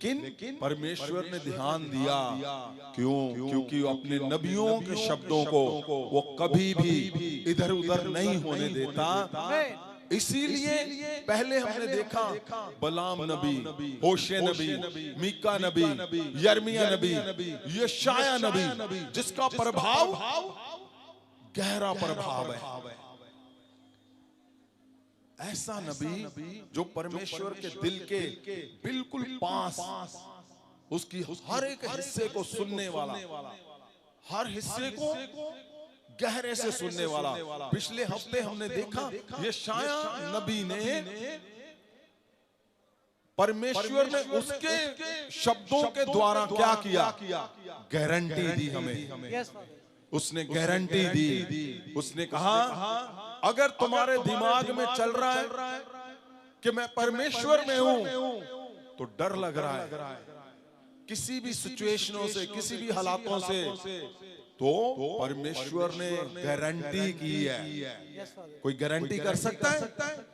लेकिन परमेश्वर ने ध्यान दिया। क्यों? क्योंकि अपने नबियों के शब्दों को वो कभी भी इधर उधर नहीं होने देता। इसीलिए पहले हमने देखा बलाम नबी, होशे नबी, मीका नबी, यर्मिया नबी, यशाया नबी, जिसका प्रभाव गहरा प्रभाव है। ऐसा नबी जो परमेश्वर के दिल के बिल्कुल पास, उसकी हर एक हिस्से को सुनने वाला, हर हिस्से को गहरे से सुनने वाला। पिछले हफ्ते हमने देखा यशाया नबी ने, परमेश्वर ने उसके शब्दों के द्वारा क्या किया? गारंटी दी हमें। उसने गारंटी दी। उसने कहा अगर तुम्हारे दिमाग में चल रहा है कि मैं परमेश्वर में हूं, तो डर लग रहा है किसी भी सिचुएशनों से, किसी भी हालातों से, तो परमेश्वर ने गारंटी की है। कोई गारंटी कर सकता है?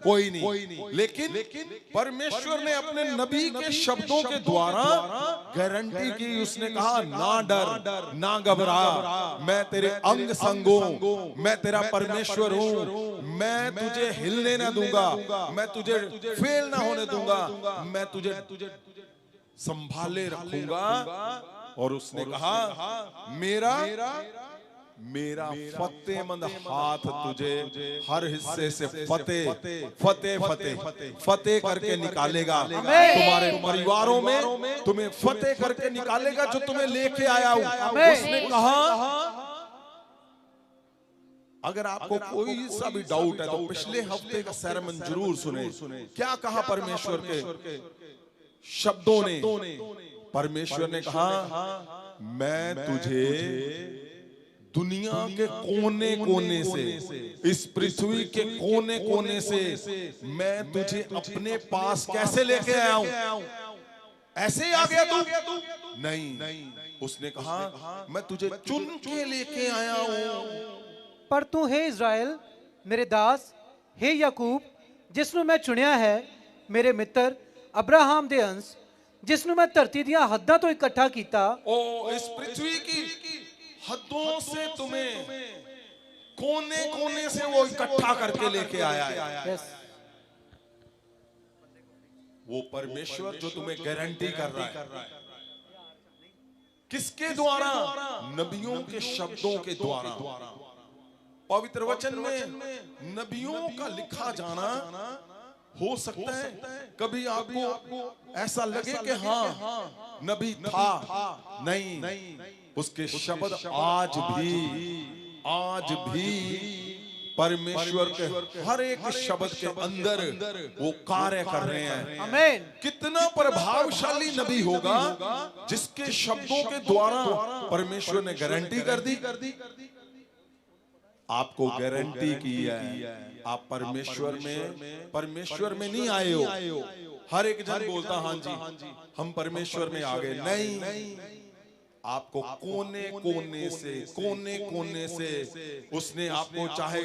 कोई नहीं। लेकिन परमेश्वर ने अपने नबी के शब्दों के द्वारा गारंटी की। उसने कहा ना डर, ना घबरा, मैं तेरे अंग संग हूं, मैं तेरा परमेश्वर हूं, मैं तुझे हिलने ना दूंगा, मैं तुझे फेल ना होने दूंगा, मैं तुझे संभाले रखूंगा। और उसने कहा मेरा फतेहमंद हाथ तुझे हर हिस्से से फतेह करके निकालेगा। तुम्हारे परिवारों में तुम्हें फतेह करके निकालेगा, जो तुम्हें लेके आया हूं। उसने कहा अगर आपको कोई सा भी डाउट है तो पिछले हफ्ते का सरमन जरूर सुने। क्या कहा परमेश्वर के शब्दों ने? परमेश्वर ने कहा मैं तुझे दुनिया के कोने कोने से, इस पृथ्वी के कोने कोने से मैं तुझे अपने पास कैसे लेके आया हूं? ऐसे ही आ गया तू? नहीं। उसने कहा मैं तुझे चुन के लेके आया हूं। पर तू हे इज़राइल मेरे दास, हे याकूब जिसनु मैं चुनिया है, मेरे मित्र अब्राहम दे अंश, जिसनु मैं धरती दियां हद्दां तो इकट्ठा कीता। ओ इस पृथ्वी की हद्दों से तुम्हें कोने कोने से वो इकट्ठा करके लेके आया है। वो परमेश्वर जो तुम्हें गारंटी कर रहा है। किसके द्वारा? नबियों के शब्दों के द्वारा। पवित्र वचन में नबियों का लिखा जाना हो सकता है कभी आपको ऐसा लगे कि हाँ नबी था, नहीं। उसके शब्द आज भी परमेश्वर के हर एक शब्द के अंदर वो कार्य कर रहे हैं। आमीन। कितना प्रभावशाली नबी होगा जिसके शब्दों के द्वारा परमेश्वर ने गारंटी कर दी। आपको गारंटी की है। आप परमेश्वर में नहीं आए हो। हर एक जन बोलता हाँ जी हम परमेश्वर में आ गए। नहीं, आपको कोने कोने से उसने आपको चाहे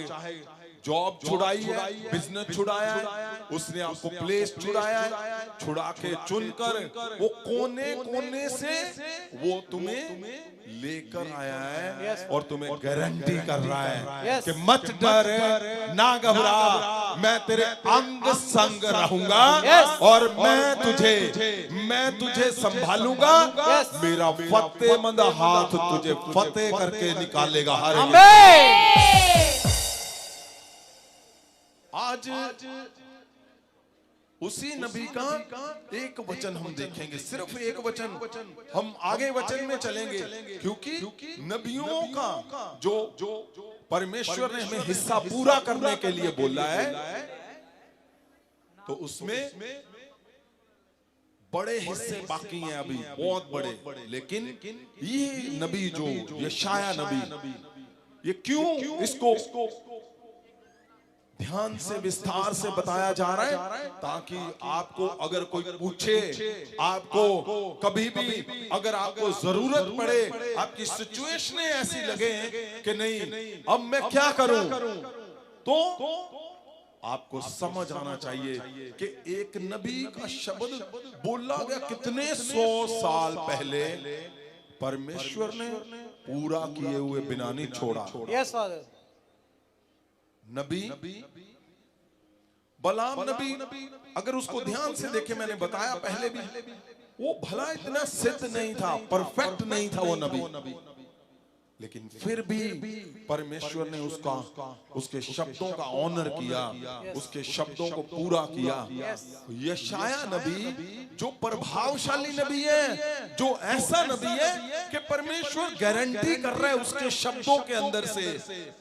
जॉब छुड़ाई है, बिजनेस छुड़ाया है, उसने आपको प्लेस छुड़ाया है, छुड़ा के चुनकर वो कोने कोने से वो तुम्हें लेकर आया है। और तुम्हें गारंटी कर रहा है कि मत डर, ना घबरा, मैं तेरे अंग संग रहूंगा और मैं तुझे संभालूंगा। मेरा फतेहमंद हाथ तुझे फतेह करके निकालेगा। आज उसी नबी का एक वचन हम देखेंगे, सिर्फ एक वचन। हम आगे वचन में चलेंगे क्योंकि नबियों का जो परमेश्वर ने हमें हिस्सा पूरा करने के लिए बोला है, तो उसमें बड़े हिस्से बाकी हैं अभी, बहुत बड़े। लेकिन ये नबी जो यशाया नबी, ये क्यों इसको ध्यान से विस्तार से बताया जा रहा है? ताकि आपको अगर कोई पूछे, आपको कभी भी अगर आपको जरूरत पड़े, आपकी सिचुएशन ऐसी लगे कि नहीं अब मैं क्या करूं, तो आपको समझ आना चाहिए कि एक नबी का शब्द बोला गया कितने 100 साल पहले, परमेश्वर ने पूरा किए हुए बिना नहीं छोड़ा। Yes father. नबी बलाम नबी, अगर उसको ध्यान से देखे, मैंने बताया पहले भी, वो भला इतना सिद्ध नहीं था, परफेक्ट नहीं था वो नबी, लेकिन फिर भी परमेश्वर ने उसके शब्दों का ऑनर किया, उसके शब्दों को पूरा किया। यशाया नबी जो प्रभावशाली नबी है, जो ऐसा नबी है कि परमेश्वर गारंटी कर रहा है उसके शब्दों के अंदर से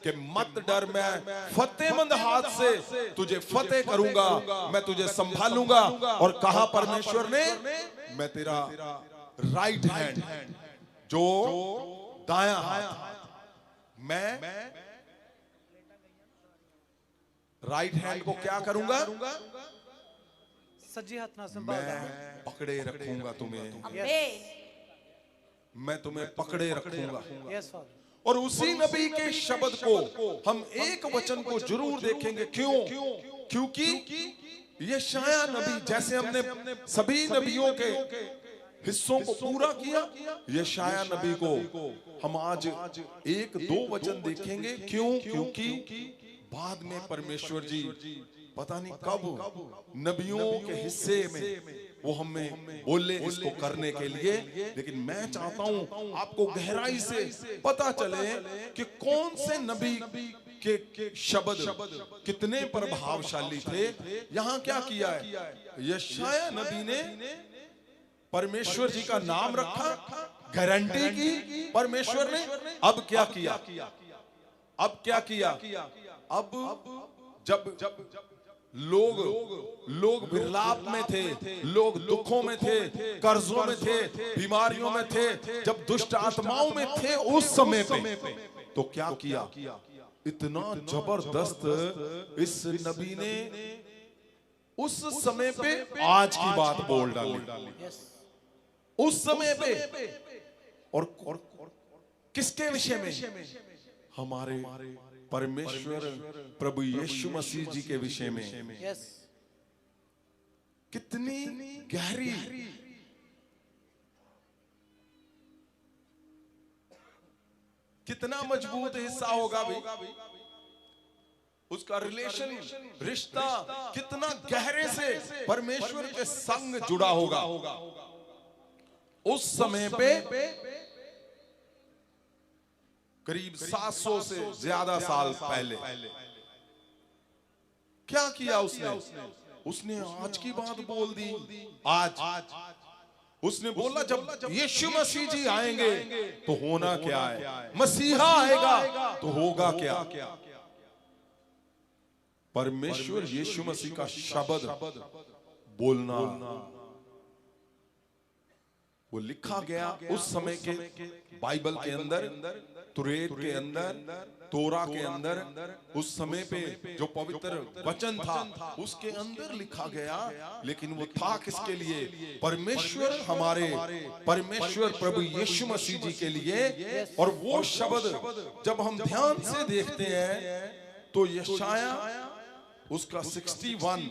कि मत डर, मैं फतेहमंद हाथ से तुझे फतेह करूंगा, मैं तुझे संभालूंगा। और कहा परमेश्वर ने, मैं तेरा राइट हैंड, जो दाया हाथ, मैं राइट हैंड को क्या करूंगा? सज्जे हाथ ना संभाल, मैं पकड़े रखूंगा तुम्हें, यस मैं तुम्हें पकड़े रखूंगा। Yes father. और उसी नबी के शब्द को हम एक वचन को जरूर देखेंगे। क्यों? क्योंकि यशाया नबी, जैसे हमने सभी नबियों के हिस्सों को पूरा किया, यशाया नबी को हम आज एक दो वचन देखेंगे। क्यों? क्योंकि बाद में परमेश्वर जी पता नहीं कब नबियों के हिस्से में वो हमें बोले इसको करने के लिए, लेकिन मैं चाहता हूं आपको गहराई से पता चले कि कौन से नबी के शब्द कितने प्रभावशाली थे। यहां क्या किया है? यशाया नबी ने परमेश्वर जी का नाम रखा, गारंटी की परमेश्वर ने। अब क्या किया? अब क्या किया? अब जब लोग विलाप में थे, लोग दुखों में थे, कर्जों में थे, बीमारियों में थे, जब दुष्ट आत्माओं में थे, उस समय पे तो क्या किया? इतना जबरदस्त इस नबी ने उस समय पे आज की बात बोल डाली। उस समय पे और किसके विषय में? हमारे परमेश्वर प्रभु यीशु मसीह जी के विषय में। यस। कितनी गहरी, कितना मजबूत हिस्सा होगा भाई उसका रिलेशन, रिश्ता कितना गहरे से परमेश्वर के संग जुड़ा होगा। उस समय पे करीब 700 से ज्यादा साल पहले क्या किया उसने आज की बात बोल दी। आज उसने बोला जब यीशु मसीह जी आएंगे तो होना क्या है, मसीहा आएगा तो होगा क्या। परमेश्वर यीशु मसीह का शब्द बोलना, वो लिखा गया उस समय के बाइबल के अंदर, तुरेत के अंदर, तोरा के अंदर, उस समय पे जो पवित्र वचन था उसके अंदर लिखा गया। लेकिन वो था किसके लिए? परमेश्वर, हमारे परमेश्वर प्रभु यीशु मसीह जी के लिए। और वो शब्द जब हम ध्यान से देखते हैं तो यशाया उसका 61